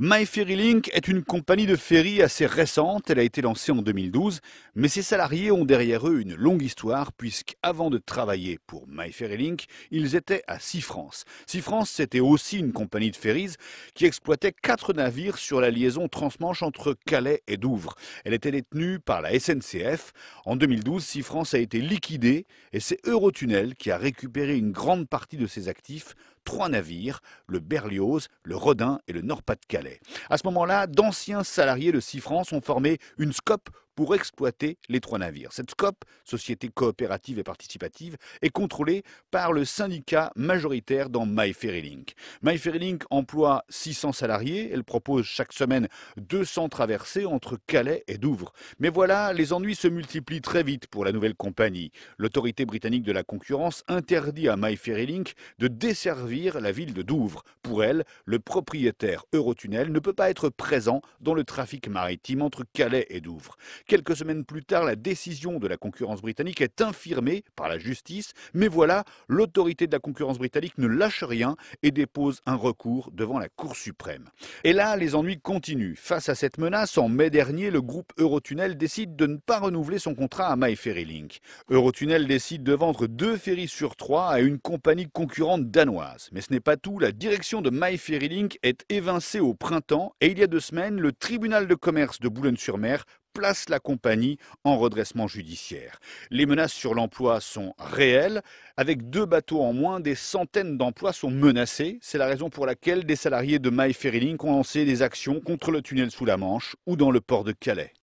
MyFerryLink est une compagnie de ferry assez récente, elle a été lancée en 2012, mais ses salariés ont derrière eux une longue histoire puisqu'avant de travailler pour MyFerryLink, ils étaient à SeaFrance. SeaFrance, c'était aussi une compagnie de ferries qui exploitait 4 navires sur la liaison transmanche entre Calais et Douvres. Elle était détenue par la SNCF. En 2012, SeaFrance a été liquidée et c'est Eurotunnel qui a récupéré une grande partie de ses actifs, 3 navires, le Berlioz, le Rodin et le Nord-Pas-de-Calais. À ce moment-là, d'anciens salariés de SeaFrance ont formé une SCOP pour exploiter les 3 navires. Cette SCOP, Société coopérative et participative, est contrôlée par le syndicat majoritaire dans MyFerryLink. MyFerryLink emploie 600 salariés, elle propose chaque semaine 200 traversées entre Calais et Douvres. Mais voilà, les ennuis se multiplient très vite pour la nouvelle compagnie. L'autorité britannique de la concurrence interdit à MyFerryLink de desservir la ville de Douvres. Pour elle, le propriétaire Eurotunnel ne peut pas être présent dans le trafic maritime entre Calais et Douvres. Quelques semaines plus tard, la décision de la concurrence britannique est infirmée par la justice, mais voilà, l'autorité de la concurrence britannique ne lâche rien et dépose un recours devant la Cour suprême. Et là, les ennuis continuent. Face à cette menace, en mai dernier, le groupe Eurotunnel décide de ne pas renouveler son contrat à MyFerryLink. Eurotunnel décide de vendre 2 ferries sur 3 à une compagnie concurrente danoise. Mais ce n'est pas tout, la direction de MyFerryLink est évincée au printemps et il y a 2 semaines, le tribunal de commerce de Boulogne-sur-Mer place la compagnie en redressement judiciaire. Les menaces sur l'emploi sont réelles. Avec 2 bateaux en moins, des centaines d'emplois sont menacés. C'est la raison pour laquelle des salariés de MyFerryLink ont lancé des actions contre le tunnel sous la Manche ou dans le port de Calais.